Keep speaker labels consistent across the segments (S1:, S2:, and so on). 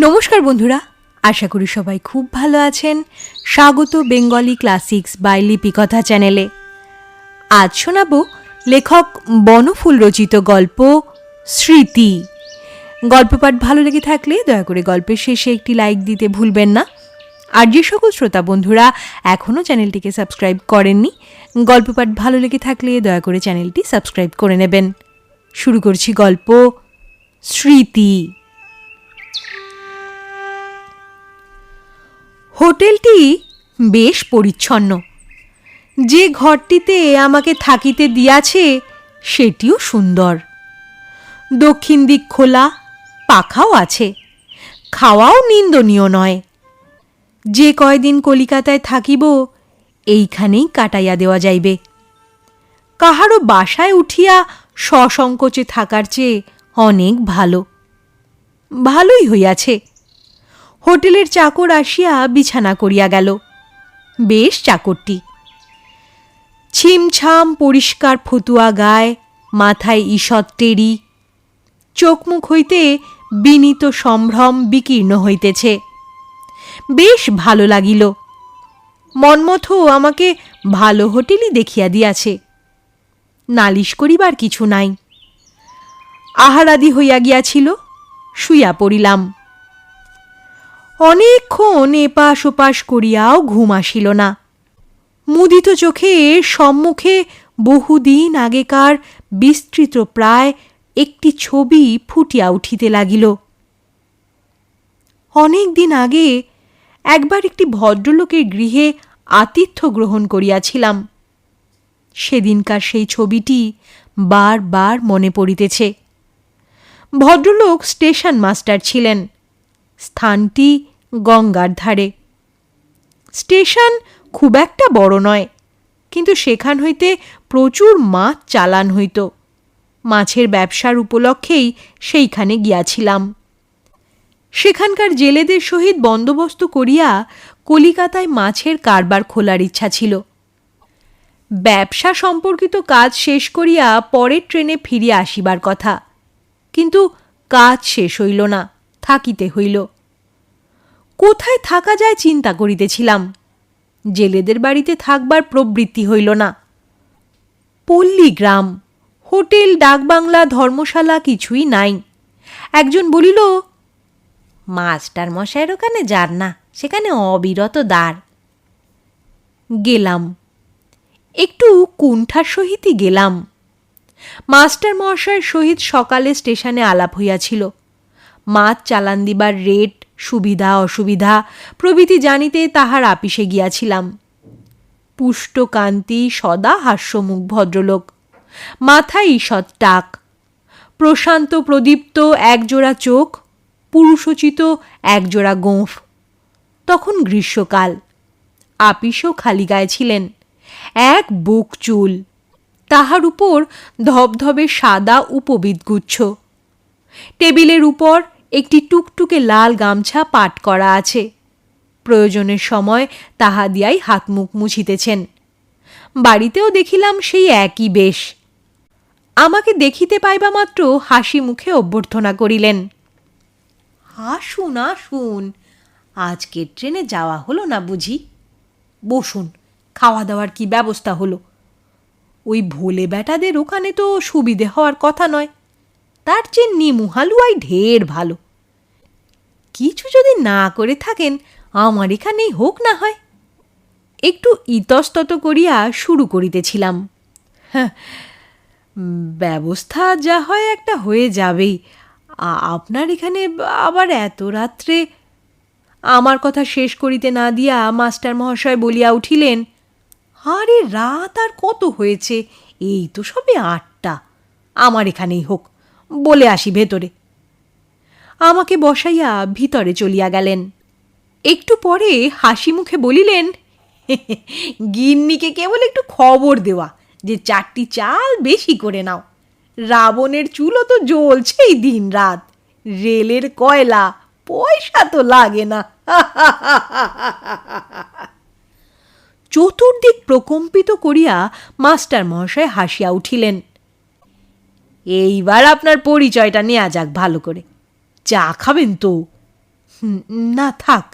S1: নমস্কার বন্ধুরা, আশা করি সবাই খুব ভালো আছেন। স্বাগত বেঙ্গলি ক্লাসিক্স বাই লিপিকথা চ্যানেলে। আজ শোনাবো লেখক বনফুল রচিত গল্প স্মৃতি। গল্প পাঠ ভালো লেগে থাকলে দয়া করে গল্পের শেষে একটি লাইক দিতে ভুলবেন না। আর যে সকল শ্রোতা বন্ধুরা এখনও চ্যানেলটিকে সাবস্ক্রাইব করেননি, গল্প পাঠ ভালো লেগে থাকলে দয়া করে চ্যানেলটি সাবস্ক্রাইব করে নেবেন। শুরু করছি গল্প স্মৃতি। হোটেলটি বেশ পরিচ্ছন্ন। যে ঘরটিতে আমাকে থাকিতে দিয়াছে সেটিও সুন্দর। দক্ষিণ দিক খোলা, পাখাও আছে, খাওয়াও নিন্দনীয় নয়। যে কয়দিন কলিকাতায় থাকিব এইখানেই কাটাইয়া দেওয়া যাইবে। কাহারও বাসায় উঠিয়া সসংকোচে থাকার চেয়ে অনেক ভালো। ভালোই হইয়াছে। হোটেলের চাকর আসিয়া বিছানা করিয়া গেল। বেশ চাকরটি। ছিমছাম পরিষ্কার ফতুয়া গায়ে, মাথায় ঈষৎ টেরি, চোখ মুখ হইতে বিনীত সম্ভ্রম বিকীর্ণ হইতেছে। বেশ ভালো লাগিল। মন্মথ আমাকে ভালো হোটেলই দেখিয়া দিয়াছে। নালিশ করিবার কিছু নাই। আহারাদি হইয়া গিয়াছিল, শুইয়া পড়িলাম। অনেকক্ষণ এপাশ ওপাশ করিয়াও ঘুম আসিল না। মুদিত চোখে সম্মুখে বহুদিন আগেকার বিস্তৃত প্রায় একটি ছবি ফুটিয়া উঠিতে লাগিল। অনেক দিন আগে একবার একটি ভদ্রলোকের গৃহে আতিথ্য গ্রহণ করিয়াছিলাম। সেদিনকার সেই ছবিটি বার বার মনে পড়িতেছে। ভদ্রলোক স্টেশন মাস্টার ছিলেন। স্থানটি গঙ্গার ধারে। স্টেশন খুব একটা বড় নয়, কিন্তু সেখান হইতে প্রচুর মাছ চালান হইত। মাছের ব্যবসার উপলক্ষেই সেইখানে গিয়াছিলাম। সেখানকার জেলেদের সহিত বন্দোবস্ত করিয়া কলিকাতায় মাছের কারবার খোলার ইচ্ছা ছিল। ব্যবসা সম্পর্কিত কাজ শেষ করিয়া পরের ট্রেনে ফিরিয়া আসিবার কথা, কিন্তু কাজ শেষ হইল না, থাকিতে হইল। কোথায় থাকা যায় চিন্তা করিতেছিলাম। জেলেদের বাড়িতে থাকবার প্রবৃত্তি হইল না। পল্লী গ্রাম, হোটেল, ডাকবাংলা, ধর্মশালা কিছুই নাই। একজন বলিল, মাস্টার মশাইয়ের ওখানে যান না, সেখানে অবিরত দ্বার। গেলাম। একটু কুণ্ঠার সহিতই গেলাম। মাস্টার মশাইয়ের সহিত সকালে স্টেশনে আলাপ হইয়াছিল। মাছ চালান দিবার রেট, সুবিধা অসুবিধা প্রভৃতি জানিতে তাহার আপিসে গিয়াছিলাম। পুষ্ট কান্তি, সদা হাস্যমুখ ভদ্রলোক, মাথায় ঈষৎ টাক, প্রশান্ত প্রদীপ্ত একজোড়া চোখ, পুরুষোচিত একজোড়া গোঁফ। তখন গ্রীষ্মকাল। আপিসও খালি গায়ে ছিলেন। এক বুক চুল, তাহার উপর ধবধবে সাদা উপবিদগুচ্ছ। টেবিলের উপর একটি টুকটুকে লাল গামছা পাট করা আছে। প্রয়োজনের সময় তাহা দিয়াই হাত মুখ মুছিতেছেন। বাড়িতেও দেখিলাম সেই একই বেশ। আমাকে দেখিতে পাইবা মাত্র হাসি মুখে অভ্যর্থনা করিলেন। আসুন আসুন, আজকের ট্রেনে যাওয়া হলো না বুঝি? বসুন, খাওয়া দাওয়ার কি ব্যবস্থা হলো? ওই ভোলে বেটাদের ওখানে তো সুবিধে হওয়ার কথা নয়, তার চেয়ে নিমু হালুয়াই ঢের ভালো। কিছু যদি না করে থাকেন আমার এখানেই হোক না হয়। একটু ইতস্তত করিয়া শুরু করিতেছিলাম। ব্যবস্থা যা হয় একটা হয়ে যাবেই। আপনার এখানে আবার এত রাত্রে। আমার কথা শেষ করিতে না দিয়া মাস্টার মহাশয় বলিয়া উঠিলেন, আরে রাত আর কত হয়েছে, এই তো সবে 8টা। আমার এখানেই হোক, বলে আসি ভেতরে। আমাকে বসাইয়া ভিতরে চলিয়া গেলেন। একটু পরে হাসি মুখে বলিলেন, গিন্নিকে কেবল একটু খবর দেওয়া যে 4টি চাল বেশি করে নাও। রাবণের চুলও তো জ্বলছেই দিন রাত। রেলের কয়লা, পয়সা তো লাগে না। চতুর্দিক প্রকম্পিত করিয়া মাস্টার মহাশয় হাসিয়া উঠিলেন। এইবার আপনার পরিচয়টা নেওয়া যাক ভালো করে। চা খাবেন তো? না থাক,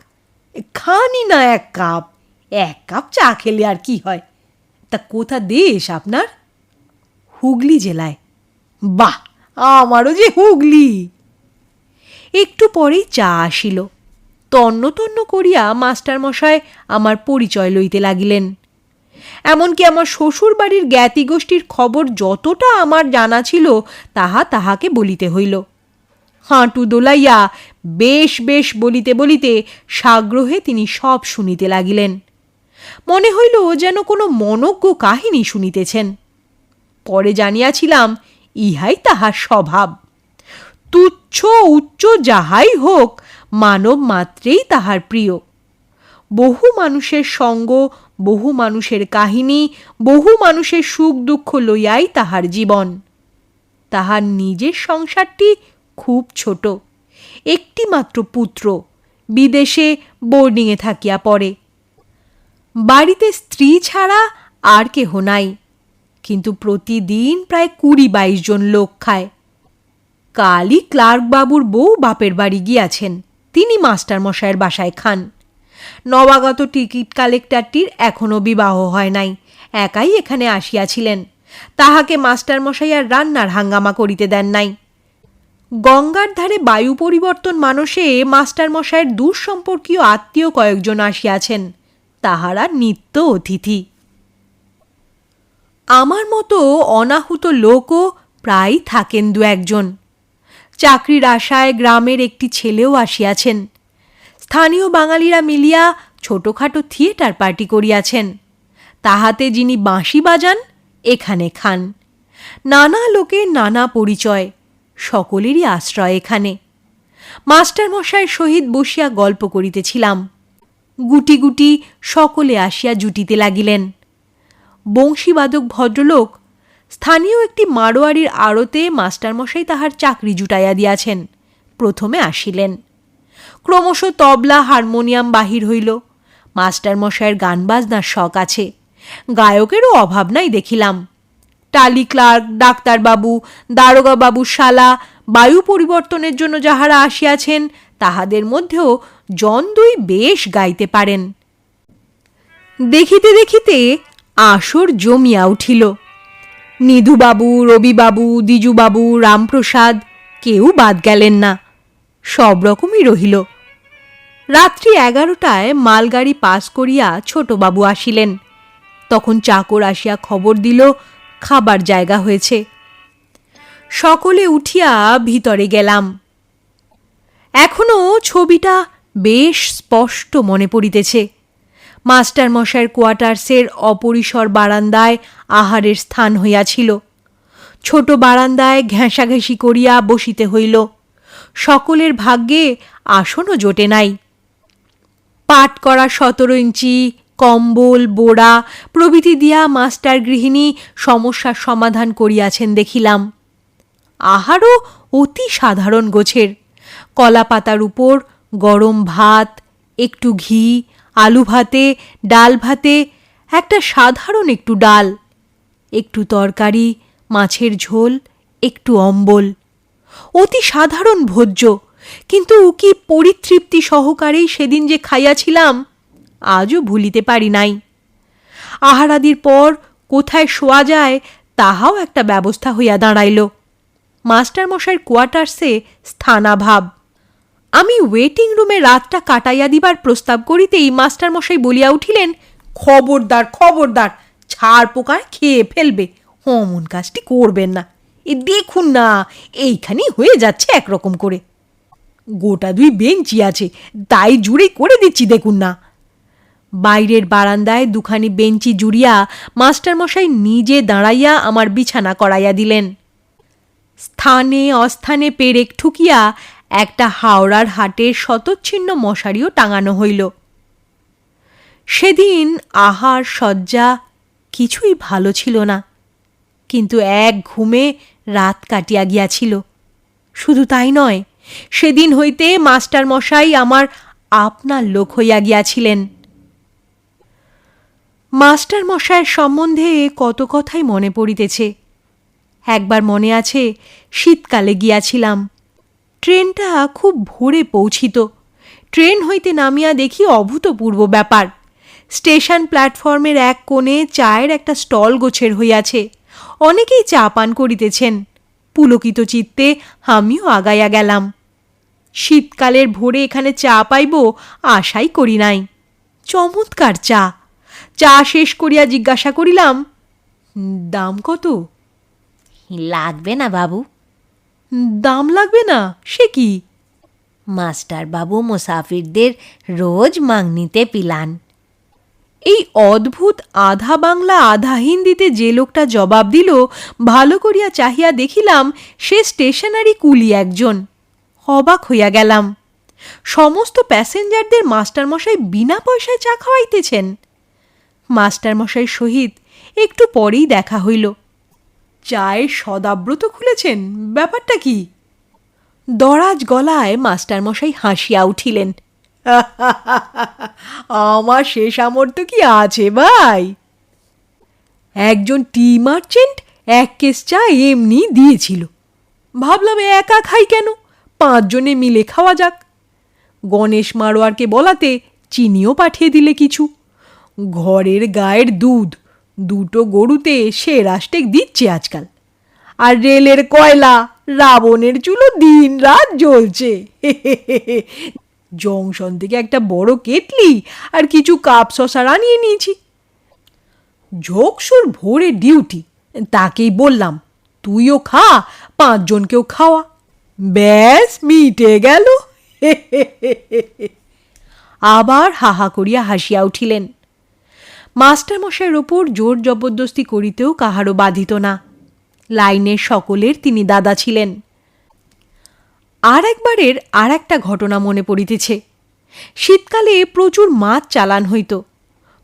S1: খানি না এক কাপ। এক কাপ চা খেলে আর কি হয়? তা কোথা দেশ আপনার? হুগলি জেলায়। বাহ, আমারও যে হুগলি। একটু পরেই চা আসিল। তন্ন তন্ন করিয়া মাস্টারমশায় আমার পরিচয় লইতে লাগিলেন। এমনকি আমার শ্বশুর বাড়ির জ্ঞাতি গোষ্ঠীর খবর যতটা আমার জানা ছিল তাহাকে বলিতে হইল। হাঁটু দোলাইয়া বেশ বেশ বলিতে বলিতে সাগ্রহে তিনি সব শুনিতে লাগিলেন। মনে হইল যেন কোনো মনজ্ঞ কাহিনী শুনিতেছেন। পরে জানিয়াছিলাম ইহাই তাহার স্বভাব। তুচ্ছ উচ্চ যাহাই হোক, মানব মাত্রেই তাহার প্রিয়। বহু মানুষের সঙ্গ, বহু মানুষের কাহিনী, বহু মানুষের সুখ দুঃখ লইয়াই তাহার জীবন। তাহার নিজের সংসারটি খুব ছোট। একটি মাত্র পুত্র, বিদেশে বোর্ডিংয়ে থাকিয়া পড়ে। বাড়িতে স্ত্রী ছাড়া আর কেহ নাই, কিন্তু প্রতিদিন প্রায় ২০-২২ জন লোক খায়। কালই ক্লার্কবাবুর বউ বাপের বাড়ি গিয়াছেন, তিনি মাস্টারমশায়ের বাসায় খান। নবাগত টিকিট কালেক্টরটির এখনও বিবাহ হয় নাই, একাই এখানে আসিয়াছিলেন। তাহাকে মাস্টারমশাই আর রান্নার হাঙ্গামা করিতে দেন নাই। গঙ্গার ধারে বায়ু পরিবর্তন মানসে মাস্টারমশায়ের দূর সম্পর্কীয় আত্মীয় কয়েকজন আসিয়াছেন, তাহারা নিত্য অতিথি। আমার মতো অনাহুত লোকও প্রায় থাকেন ২-১ জন। চাকরির আশায় গ্রামের একটি ছেলেও আসিয়াছেন। স্থানীয় বাঙালিরা মিলিয়া ছোটখাটো থিয়েটার পার্টি করিয়াছেন, তাহাতে যিনি বাঁশি বাজান এখানে খান। নানা লোকের নানা পরিচয়, সকলেরই আশ্রয় এখানে। মাস্টারমশায়ের সহিত বসিয়া গল্প করিতেছিলাম। গুটি গুটি সকলে আসিয়া জুটিতে লাগিলেন। বংশীবাদক ভদ্রলোক স্থানীয় একটি মারোয়ারির আড়তে মাস্টারমশাই তাহার চাকরি জুটাইয়া দিয়াছেন, প্রথমে আসিলেন। ক্রমশ তবলা হারমোনিয়াম বাহির হইল। মাস্টারমশায়ের গান বাজনার শখ আছে, গায়কেরও অভাব নাই দেখিলাম। টালি ক্লার্ক, ডাক্তারবাবু, দারোগাবাবুর শালা, বায়ু পরিবর্তনের জন্য যাহারা আসিয়াছেন তাহাদের মধ্যেও জন ২ বেশ গাইতে পারেন। দেখিতে দেখিতে আসর জমিয়া উঠিল। নিধুবাবু, রবিবাবু, দ্বিজুবাবু, রামপ্রসাদ কেউ বাদ গেলেন না, সব রকমই রহিল। রাত্রি ১১টায় মালগাড়ি পাস করিয়া ছোটবাবু আসিলেন। তখন চাকর আসিয়া খবর দিল খাবার জায়গা হয়েছে। সকলে উঠিয়া ভিতরে গেলাম। এখনো ছবিটা বেশ স্পষ্ট মনে পড়িতেছে। মাস্টারমশায়ের কোয়ার্টার্সের অপরিসর বারান্দায় আহারের স্থান হইয়াছিল। ছোট বারান্দায় ঘেঁষাঘেঁষি করিয়া বসিতে হইল। সকলের ভাগ্যে আসনও জোটে নাই। পাট করা ১৭ ইঞ্চি কম্বল, বোড়া প্রভৃতি দিয়া মাস্টার গৃহিণী সমস্যার সমাধান করিয়াছেন দেখিলাম। আহারও অতি সাধারণ গোছের। কলা পাতার উপর গরম ভাত, একটু ঘি, আলু ভাতে, ডাল ভাতে, একটা সাধারণ একটু ডাল, একটু তরকারি, মাছের ঝোল, একটু অম্বল। অতি সাধারণ ভোজ্য, কিন্তু কি পরিতৃপ্তি সহকারেই সেদিন যে খাইয়াছিলাম আজও ভুলিতে পারি নাই। আহারাদির পর কোথায় শোয়া যায় তাহাও একটা ব্যবস্থা হইয়া দাঁড়াইল। মাস্টারমশাইয়ের কোয়ার্টার্সে স্থানাভাব। আমি ওয়েটিং রুমে রাতটা কাটাইয়া দিবার প্রস্তাব করিতেই মাস্টারমশাই বলিয়া উঠিলেন, খবরদার খবরদার, ছাড় পোকায় খেয়ে ফেলবে, অমন কাজটি করবেন না। এ দেখুন না, এইখানেই হয়ে যাচ্ছে একরকম করে। গোটা ২ বেঞ্চি আছে, তাই জুড়েই করে দিচ্ছি দেখুন না। বাইরের বারান্দায় ২খানি বেঞ্চি জুড়িয়া মাস্টারমশাই নিজে দাঁড়াইয়া আমার বিছানা করাইয়া দিলেন। স্থানে অস্থানে পেরেক ঠুকিয়া একটা হাওড়ার হাটের শতচ্ছিন্ন মশারিও টাঙানো হইল। সেদিন আহার সজ্জা কিছুই ভালো ছিল না, কিন্তু এক ঘুমে রাত কাটিয়া গিয়াছিল। শুধু তাই নয়, সেদিন হইতে মাস্টারমশাই আমার আপনার লোক হইয়া গিয়াছিলেন। মাস্টারমশায়ের সম্বন্ধে কত কথাই মনে পড়িতেছে। একবার মনে আছে, শীতকালে গিয়াছিলাম। ট্রেনটা খুব ভোরে পৌঁছিত। ট্রেন হইতে নামিয়া দেখি অভূতপূর্ব ব্যাপার। স্টেশন প্ল্যাটফর্মের এক কোণে চায়ের একটা স্টল গোছের হইয়াছে, অনেকেই চা পান করিতেছেন। পুলকিত চিত্তে আমিও আগাইয়া গেলাম। শীতকালের ভোরে এখানে চা পাইব আশাই করি নাই। চমৎকার চা। চা শেষ করিয়া জিজ্ঞাসা করিলাম, দাম কত?
S2: লাগবে না বাবু।
S1: দাম লাগবে না? সে কি?
S2: মাস্টার বাবু মুসাফিরদের রোজ মাংনিতে পিলান।
S1: এই অদ্ভুত আধা বাংলা আধা হিন্দিতে যে লোকটা জবাব দিল, ভালো করিয়া চাহিয়া দেখিলাম সে স্টেশনারি কুলি একজন। অবাক হইয়া গেলাম। সমস্ত প্যাসেঞ্জারদের মাস্টারমশাই বিনা পয়সায় চা খাওয়াইতেছেন। মাস্টারমশাইয়ের সহিত একটু পরেই দেখা হইল। চায়ের সদাব্রত খুলেছেন, ব্যাপারটা কি? দরাজ গলায় মাস্টারমশাই হাসিয়া উঠিলেন। আমার সে সামর্থ্য কি আছে ভাই? একজন টি মার্চেন্ট এক কেস চা এমনি দিয়েছিল। ভাবলাম একা খাই কেন, 5 জনে মিলে খাওয়া যাক। গণেশ মারোয়ারকে বলাতে চিনিও পাঠিয়ে দিলে কিছু। ঘরের গায়ের দুধ, 2টো গরুতে সে রাস্টেক দিচ্ছে আজকাল। আর রেলের কয়লা, রাবণের চুলো দিন রাত জ্বলছে। জংশন থেকে একটা বড় কেটলি আর কিছু কাপ শশার আনিয়ে নিয়েছি। ঝোকসুর ভোরে ডিউটি, তাকেই বললাম তুইও খা, 5 জনকেও খাওয়া। ব্যাস মিটে গেল। আবার হাহা করিয়া হাসিয়া উঠিলেন। মাস্টারমশাইয়ের ওপর জোর জবরদস্তি করিতেও কাহারও বাধিত না। লাইনের সকলের তিনি দাদা ছিলেন। আর একবারের আর একটা ঘটনা মনে পড়িতেছে। শীতকালে প্রচুর মাছ চালান হইত।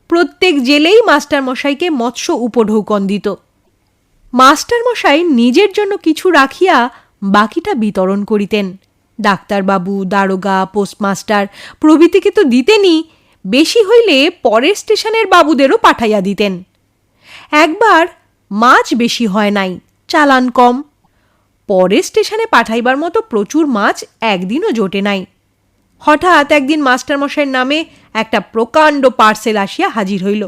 S1: প্রত্যেক জেলেই মাস্টারমশাইকে মৎস্য উপঢৌকন দিত। মাস্টারমশাই নিজের জন্য কিছু রাখিয়া বাকিটা বিতরণ করিতেন। ডাক্তারবাবু, দারোগা, পোস্টমাস্টার প্রভৃতিকে তো দিতেনই, বেশি হইলে পরের স্টেশনের বাবুদেরও পাঠাইয়া দিতেন। একবার মাছ বেশি হয় নাই, চালান কম। পরের স্টেশনে পাঠাইবার মতো প্রচুর মাছ একদিনও জোটে নাই। হঠাৎ একদিন মাস্টারমশাইয়ের নামে একটা প্রকাণ্ড পার্সেল আসিয়া হাজির হইল।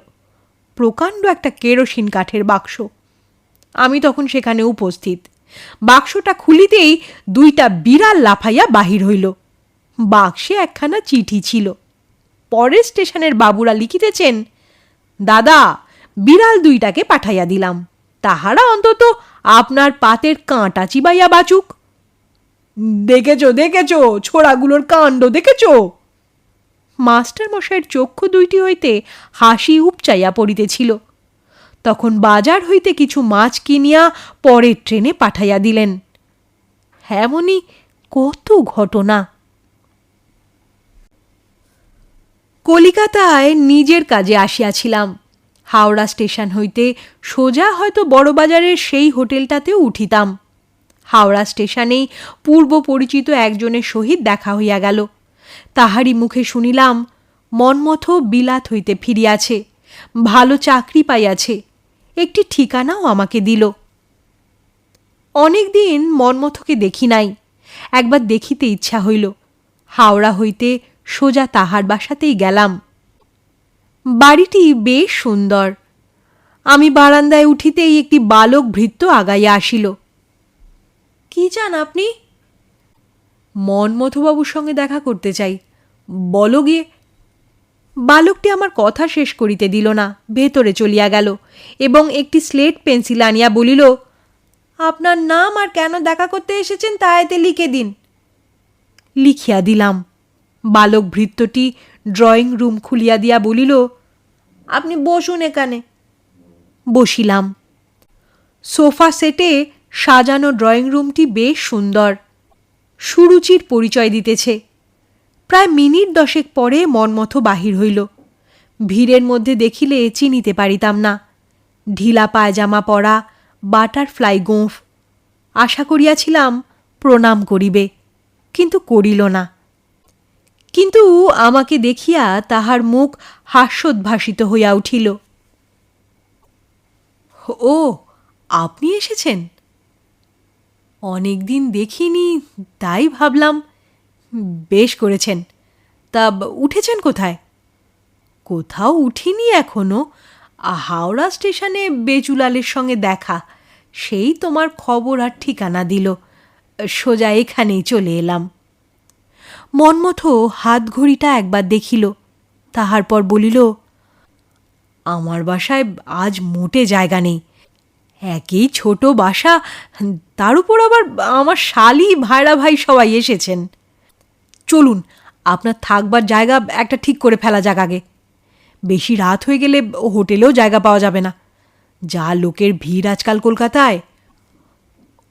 S1: প্রকাণ্ড একটা কেরোসিন কাঠের বাক্স। আমি তখন সেখানে উপস্থিত। বাক্সটা খুলিতেই 2টা বিড়াল লাফাইয়া বাহির হইল। বাক্সে একখানা চিঠি ছিল। পরের স্টেশনের বাবুরা লিখিতেছেন, দাদা, বিড়াল 2টাকে পাঠাইয়া দিলাম, তাহারা অন্তত আপনার পাতের কাঁটা চিবাইয়া বাঁচুক। দেখেছো দেখেছো, ছোড়াগুলোর কাণ্ড দেখেছো? মাস্টারমশাইয়ের চক্ষু 2টি হইতে হাসি উপচাইয়া পড়িতেছিল। তখন বাজার হইতে কিছু মাছ কিনিয়া পরের ট্রেনে পাঠাইয়া দিলেন। এমনই কত ঘটনা। কলিকাতায় নিজের কাজে আসিয়াছিলাম। হাওড়া স্টেশন হইতে সোজা হয়তো বড়বাজারের সেই হোটেলটাতেও উঠিতাম। হাওড়া স্টেশনেই পূর্ব পরিচিত একজনের সহিত দেখা হইয়া গেল। তাহারই মুখে শুনিলাম মন্মথ বিলাত হইতে ফিরিয়াছে, ভালো চাকরি পাইয়াছে, একটি ঠিকানাও আমাকে দিল। অনেক দিন মন্মথকে দেখি নাই, একবার দেখিতে ইচ্ছা হইল। হাওড়া হইতে সোজা তাহার বাসাতেই গেলাম। বাড়িটি বেশ সুন্দর। আমি বারান্দায় উঠিতেই একটি বালক ভৃত্য আগাইয়া আসিল। কি চান আপনি? মন্মথবাবুর সঙ্গে দেখা করতে চাই। বলো গিয়ে। বালকটি আমার কথা শেষ করিতে দিল না, ভেতরে চলিয়া গেল এবং একটি স্লেট পেন্সিল আনিয়া বলিল, আপনার নাম আর কেন দেখা করতে এসেছেন তা এতে লিখে দিন। লিখিয়া দিলাম। বালক ভৃত্যটি ড্রয়িং রুম খুলিয়া দিয়া বলিল, আপনি বসুন এখানে। বসিলাম। সোফা সেটে সাজানো ড্রয়িং রুমটি বেশ সুন্দর, সুরুচির পরিচয় দিতেছে। প্রায় মিনিট 10 পরে মন্মথ বাহির হইল। ভিড়ের মধ্যে দেখিলে চিনিতে পারিতাম না। ঢিলা পায়জামা পরা, বাটারফ্লাই গোঁফ। আশা করিয়াছিলাম প্রণাম করিবে, কিন্তু করিল না। কিন্তু আমাকে দেখিয়া তাহার মুখ হাস্যোদ্ভাসিত হইয়া উঠিল। ও, আপনি এসেছেন? অনেক দিন দেখিনি, তাই ভাবলাম। বেশ করেছেন, তা উঠেছেন কোথায়? কোথাও উঠিনি এখনো। হাওড়া স্টেশনে বেচুলালের সঙ্গে দেখা, সেই তোমার খবর আর ঠিকানা দিল, সোজা এখানেই চলে এলাম। মন্মথ হাত ঘড়িটা একবার দেখিল, তাহার পর বলিল, আমার বাসায় আজ মোটে জায়গা নেই। একই ছোট বাসা, তার উপর আবার আমার শালি ভাইরা ভাই সবাই এসেছেন। চলুন, আপনার থাকবার জায়গা একটা ঠিক করে ফেলা যাক আগে। বেশি রাত হয়ে গেলে হোটেলেও জায়গা পাওয়া যাবে না। যা লোকের ভিড় আজকাল কলকাতায়।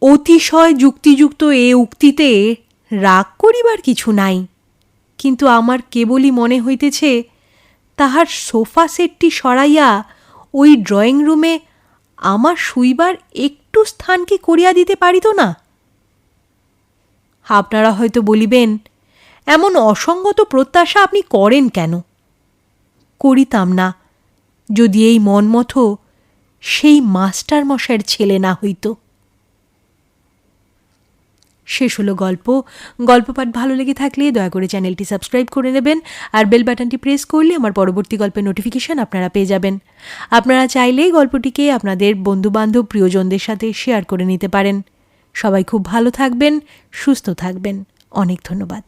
S1: অতিশয় যুক্তিযুক্ত এ উক্তিতে রাগ করিবার কিছু নাই, কিন্তু আমার কেবলই মনে হইতেছে তাহার সোফা সেটটি সরাইয়া ওই ড্রয়িং রুমে আমার শুইবার একটু স্থান কি করিয়া দিতে পারিত না? আপনারা হয়তো বলিবেন, এমন অসঙ্গত প্রত্যাশা আপনি করেন কেন? করিতাম না যদি এই মন্মথ সেই মাস্টার মশাইয়ের ছেলে না হইত। শেষ হলো গল্প। গল্প পাঠ ভালো লেগে থাকলে দয়া করে চ্যানেলটি সাবস্ক্রাইব করে নেবেন, আর বেল বাটনটি প্রেস করলে আমার পরবর্তী গল্পের নোটিফিকেশন আপনারা পেয়ে যাবেন। আপনারা চাইলেই গল্পটিকে আপনাদের বন্ধুবান্ধব প্রিয়জনদের সাথে শেয়ার করে নিতে পারেন। সবাই খুব ভালো থাকবেন, সুস্থ থাকবেন। অনেক ধন্যবাদ।